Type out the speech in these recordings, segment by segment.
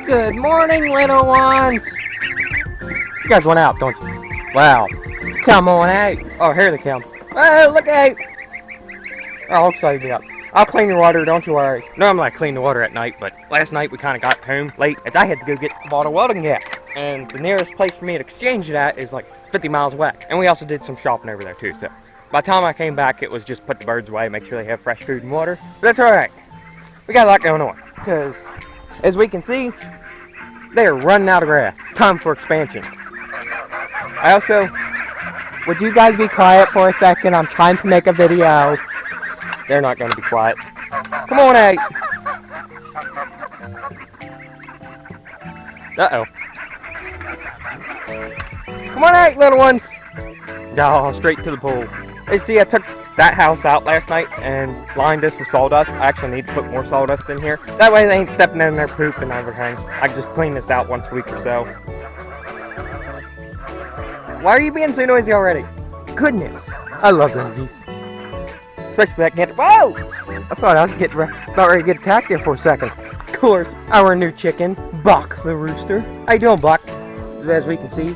Good morning, little ones. You guys went out, don't you? Wow. Come on out. Oh, here they come. Oh, look out. Oh, all excited me up. I'll clean your water, don't you worry. Normally I clean the water at night, but last night we kind of got home late as I had to go get bottled welding gas. And the nearest place for me to exchange it at is like 50 miles away. And we also did some shopping over there too, so by the time I came back, it was just put the birds away, make sure they have fresh food and water. But that's alright. We got a lot going on, because as we can see, they are running out of grass. Time for expansion. I also, would you guys be quiet for a second? I'm trying to make a video. They're not going to be quiet. Come on, out. Uh-oh. Come on out, little ones. Oh, straight to the pool. You see, I took that house out last night and lined this with sawdust. I actually need to put more sawdust in here. That way they ain't stepping in their poop and everything. I can just clean this out once a week or so. Why are you being so noisy already? Goodness. I love them geese. Especially that cat. Whoa! I thought I was about ready to get attacked there for a second. Of course, our new chicken, Buck the rooster. How you doing, Buck? As we can see,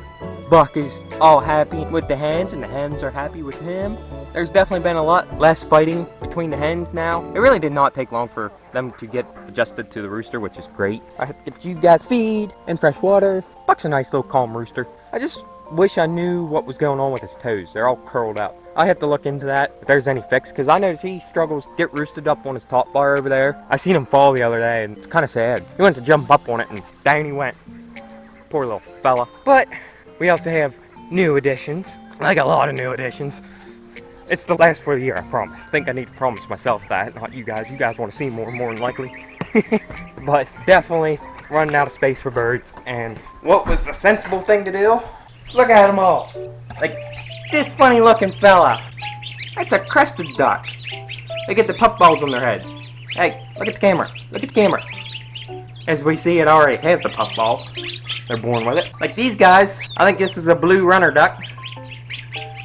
Buck is all happy with the hens, and the hens are happy with him. There's definitely been a lot less fighting between the hens now. It really did not take long for them to get adjusted to the rooster, which is great. I have to get you guys feed and fresh water. Buck's a nice little calm rooster. I just wish I knew what was going on with his toes. They're all curled up. I have to look into that if there's any fix, because I noticed he struggles to get roosted up on his top bar over there. I seen him fall the other day, and it's kind of sad. He went to jump up on it, and down he went. Poor little fella. But we also have new additions, like a lot of new additions. It's the last for the year, I promise. I think I need to promise myself that, not you guys. You guys want to see more than likely. But definitely running out of space for birds. And what was the sensible thing to do? Look at them all. Like this funny looking fella. That's a crested duck. They get the puffballs on their head. Hey, look at the camera. Look at the camera. As we see, it already has the puffball. They're born with it. Like these guys, I think this is a blue runner duck.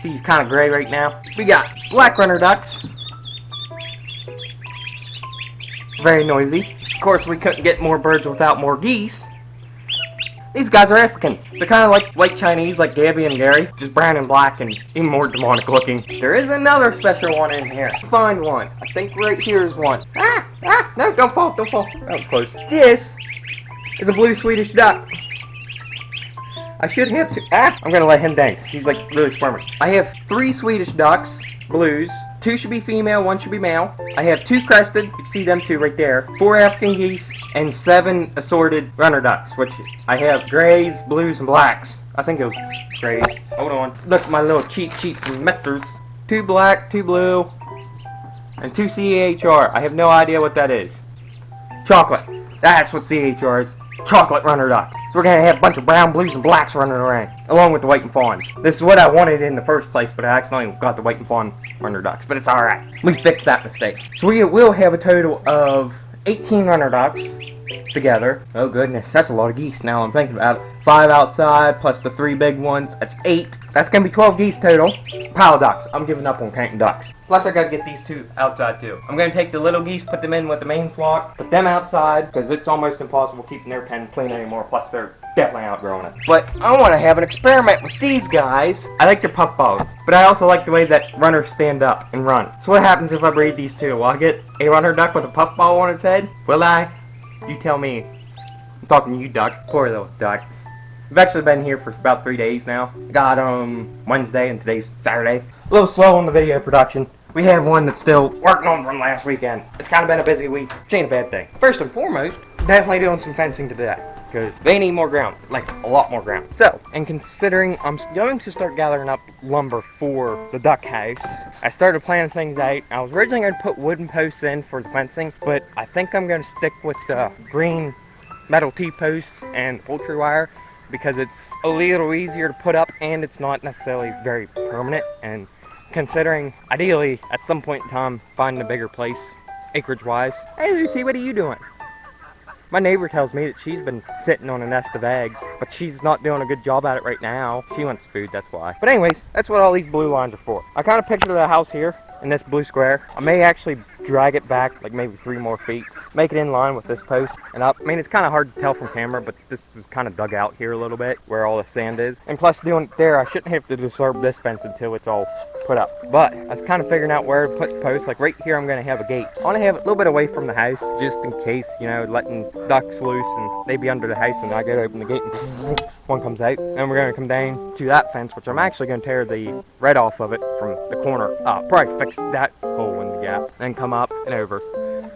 See, he's kind of gray right now. We got black runner ducks. Very noisy. Of course, we couldn't get more birds without more geese. These guys are Africans. They're kind of like white Chinese, like Gabby and Gary. Just brown and black and even more demonic looking. There is another special one in here. Find one. I think right here is one. No, don't fall, don't fall. That was close. This is a blue Swedish duck. I should have two. I'm gonna let him down because he's like really squirmy. I have 3 Swedish ducks, blues. 2 should be female, 1 should be male. I have 2 crested, you can see them 2 right there. 4 African geese, and 7 assorted runner ducks, which I have grays, blues, and blacks. I think it was grays. Hold on. Look at my little cheat from Metzers. 2 black, 2 blue, and 2 CHR. I have no idea what that is. Chocolate. That's what CHR is. Chocolate runner duck. So we're going to have a bunch of brown, blues, and blacks running around, along with the white and fawns. This is what I wanted in the first place, but I accidentally got the white and fawn runner ducks. But it's alright. We fixed that mistake. So we will have a total of 18 runner ducks together. Oh goodness, that's a lot of geese now I'm thinking about it. 5 outside, plus the 3 big ones. That's 8. That's going to be 12 geese total. Pile of ducks. I'm giving up on counting ducks. Plus I gotta get these 2 outside too. I'm gonna take the little geese, put them in with the main flock, put them outside, because it's almost impossible keeping their pen clean anymore, plus they're definitely outgrowing it. But I want to have an experiment with these guys. I like their puffballs, but I also like the way that runners stand up and run. So what happens if I breed these 2? Will I get a runner duck with a puffball on its head? Will I? You tell me. I'm talking to you, duck. Poor little ducks. I've actually been here for about 3 days now. Got Wednesday and today's Saturday. A little slow on the video production. We have one that's still working on from last weekend. It's kind of been a busy week, which ain't a bad thing. First and foremost, definitely doing some fencing today, because they need more ground, like a lot more ground. So, and considering I'm going to start gathering up lumber for the duck house, I started planning things out. I was originally going to put wooden posts in for the fencing, but I think I'm going to stick with the green metal T-posts and poultry wire, because it's a little easier to put up and it's not necessarily very permanent. And considering, ideally, at some point in time, finding a bigger place, acreage-wise. Hey Lucy, what are you doing? My neighbor tells me that she's been sitting on a nest of eggs, but she's not doing a good job at it right now. She wants food, that's why. But anyways, that's what all these blue lines are for. I kind of picture the house here in this blue square. I may actually drag it back like maybe 3 more feet make it in line with this post and up. I mean, it's kind of hard to tell from camera, but this is kind of dug out here a little bit where all the sand is. And plus doing it there, I shouldn't have to disturb this fence until it's all put up. But I was kind of figuring out where to put the post. Like right here, I'm going to have a gate. I want to have it a little bit away from the house just in case, you know, letting ducks loose and they be under the house and I go to open the gate and one comes out. And we're going to come down to that fence, which I'm actually going to tear the red off of it from the corner up. Probably fix that hole in the gap, then come up and over.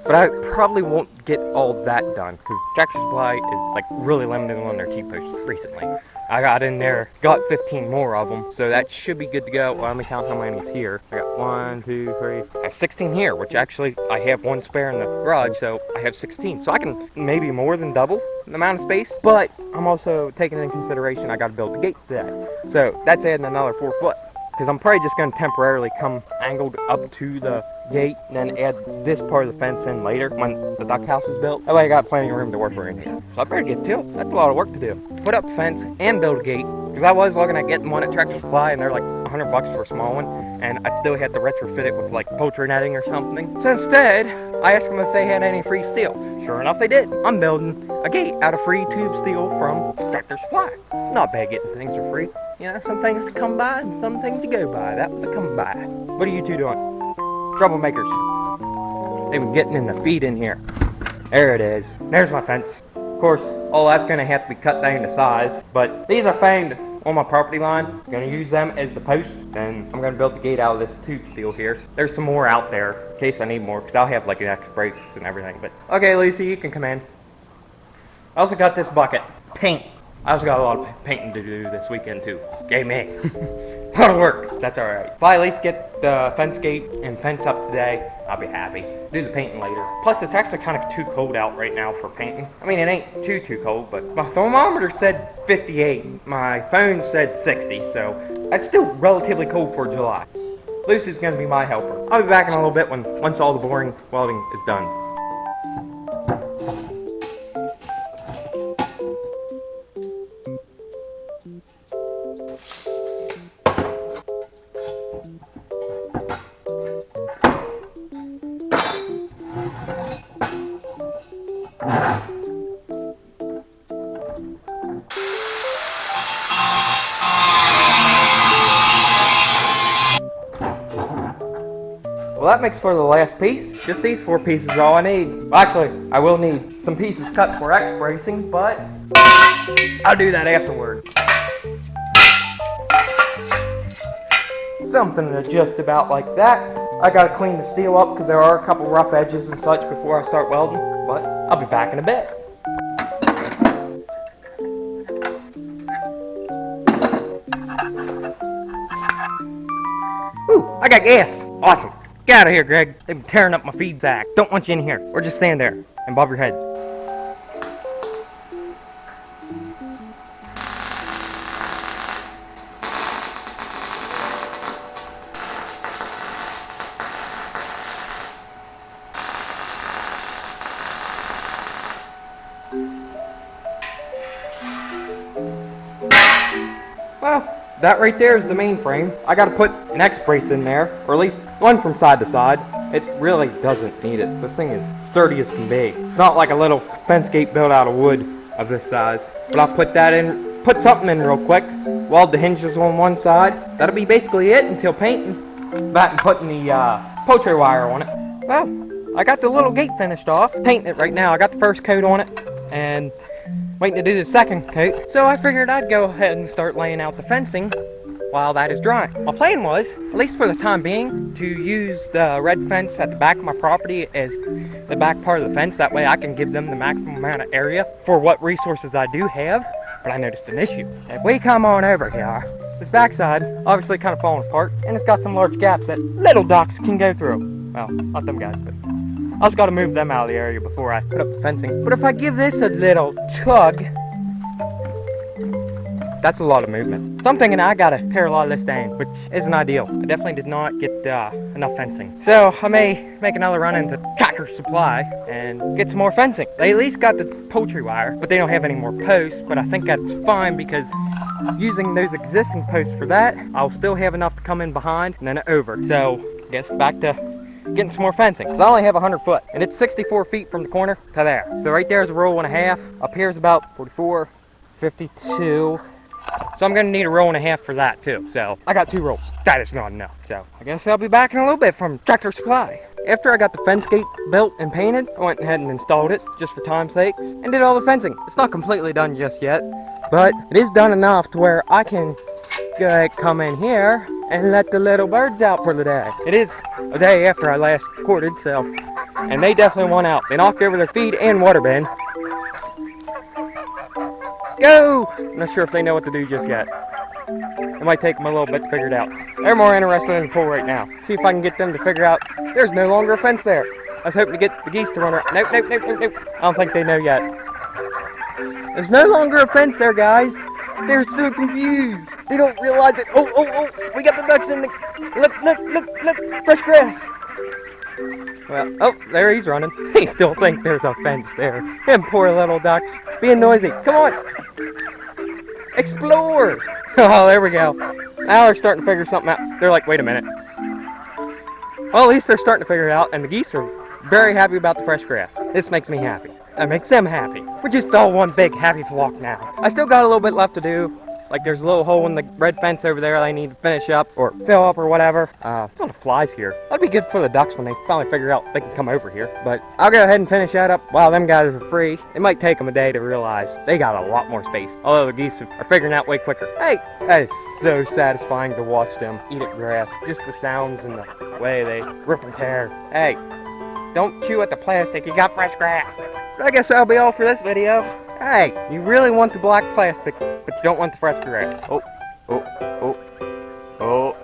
But I probably won't get all that done because Tractor Supply is like really limited on their T-posts recently. I got in there, got 15 more of them, so that should be good to go. Well, let me count how many is here. I got 1, 2, 3, I have 16 here, which actually I have one spare in the garage, so I have 16. So I can maybe more than double the amount of space, but I'm also taking into consideration I got to build the gate to that. So that's adding another 4 foot. Because I'm probably just going to temporarily come angled up to the gate and then add this part of the fence in later when the duck house is built. That way I got plenty of room to work around here. So I better get to it. That's a lot of work to do. Put up a fence and build a gate. Because I was looking at getting one at Tractor Supply and they're like $100 for a small one. And I still had to retrofit it with like poultry netting or something. So instead, I asked them if they had any free steel. Sure enough, they did. I'm building a gate out of free tube steel from Tractor Supply. Not bad getting things for free. You know, some things to come by and some things to go by. That was a come by. What are you two doing? Troublemakers. They've been getting in the feed in here. There it is. There's my fence. Of course, all that's going to have to be cut down to size. But these are found on my property line. I'm going to use them as the posts. And I'm going to build the gate out of this tube steel here. There's some more out there in case I need more. Because I'll have like an extra brakes and everything. But okay, Lucy, you can come in. I also got this bucket. Paint. I also got a lot of painting to do this weekend too. Yay me. A lot of work. That's alright. If I at least get the fence gate and fence up today, I'll be happy. Do the painting later. Plus it's actually kind of too cold out right now for painting. I mean, it ain't too cold, but my thermometer said 58. My phone said 60, so it's still relatively cold for July. Lucy's gonna be my helper. I'll be back in a little bit once all the boring welding is done. Well, that makes for the last piece. Just these 4 pieces is all I need. Well, actually, I will need some pieces cut for X bracing, but I'll do that afterward. Something just about like that. I gotta clean the steel up because there are a couple rough edges and such before I start welding, but I'll be back in a bit. Ooh, I got gas. Awesome. Get out of here, Greg. They've been tearing up my feed sack. Don't want you in here. Or just stand there and bob your head. Well, that right there is the main frame. I gotta put an X brace in there, or at least one from side to side. It really doesn't need it. This thing is sturdy as can be. It's not like a little fence gate built out of wood of this size. But I'll put that in, put something in real quick, weld the hinges on one side. That'll be basically it until painting that and putting the poultry wire on it. Well, I got the little gate finished off. Painting it right now. I got the first coat on it and waiting to do the second coat. So I figured I'd go ahead and start laying out the fencing while that is drying. My plan was, at least for the time being, to use the red fence at the back of my property as the back part of the fence. That way I can give them the maximum amount of area for what resources I do have. But I noticed an issue. If we come on over here, this backside obviously kind of falling apart, and it's got some large gaps that little ducks can go through. Well, not them guys, but I just got to move them out of the area before I put up the fencing. But if I give this a little tug, that's a lot of movement. So I'm thinking I gotta tear a lot of this down, which isn't ideal. I definitely did not get enough fencing. So I may make another run into Tractor Supply and get some more fencing. They at least got the poultry wire, but they don't have any more posts. But I think that's fine because using those existing posts for that, I'll still have enough to come in behind and then over. So I guess back to getting some more fencing. Because I only have 100 foot, and it's 64 feet from the corner to there. So right there is a row and a half. Up here is about 44, 52. So I'm gonna need a row and a half for that too. So I got 2 rolls. That is not enough. So I guess I'll be back in a little bit from Tractor Supply. After I got the fence gate built and painted, I went ahead and installed it just for time's sakes and did all the fencing. It's not completely done just yet, but it is done enough to where I can come in here and let the little birds out for the day. It is a day after I last recorded, so, and they definitely want out. They knocked over their feed and water bin. Go! I'm not sure if they know what to do just yet. It might take them a little bit to figure it out. They're more interested in the pool right now. See if I can get them to figure out there's no longer a fence there. I was hoping to get the geese to run around. Nope, nope, nope, nope, nope. I don't think they know yet. There's no longer a fence there, guys. They're so confused. They don't realize it. Oh, oh, oh. We got the ducks in the... Look, look, look, look. Fresh grass. Well, oh, there he's running. They still think there's a fence there. Them poor little ducks. Being noisy. Come on. Explore. Oh, there we go. Now they're starting to figure something out. They're like, wait a minute. Well, at least they're starting to figure it out, and the geese are very happy about the fresh grass. This makes me happy. That makes them happy. We're just all one big happy flock now. I still got a little bit left to do. Like there's a little hole in the red fence over there I need to finish up or fill up or whatever. There's a lot of flies here. That'd be good for the ducks when they finally figure out they can come over here. But I'll go ahead and finish that up while them guys are free. It might take them a day to realize they got a lot more space. Although the geese are figuring out way quicker. Hey, that is so satisfying to watch them eat at grass. Just the sounds and the way they rip and tear. Hey, don't chew at the plastic, you got fresh grass. But I guess that'll be all for this video. Hey, you really want the black plastic, but you don't want the fresh grass. Oh, oh, oh, oh.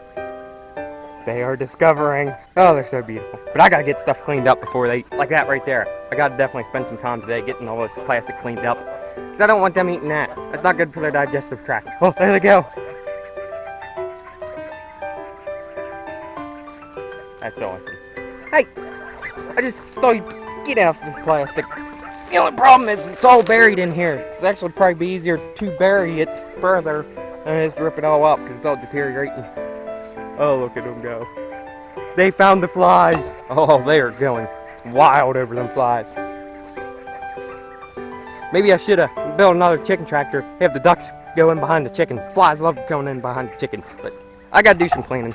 They are discovering. Oh, they're so beautiful. But I gotta get stuff cleaned up before they, like that right there. I gotta definitely spend some time today getting all this plastic cleaned up. Because I don't want them eating that. That's not good for their digestive tract. Oh, there they go. That's awesome. Hey, I just thought you'd get out of the plastic. The only problem is it's all buried in here. It's actually probably be easier to bury it further than it is to rip it all up because it's all deteriorating. Oh, look at them go. They found the flies. Oh, they are going wild over them flies. Maybe I should have built another chicken tractor. Have the ducks go in behind the chickens. Flies love going in behind the chickens, but I gotta do some cleaning.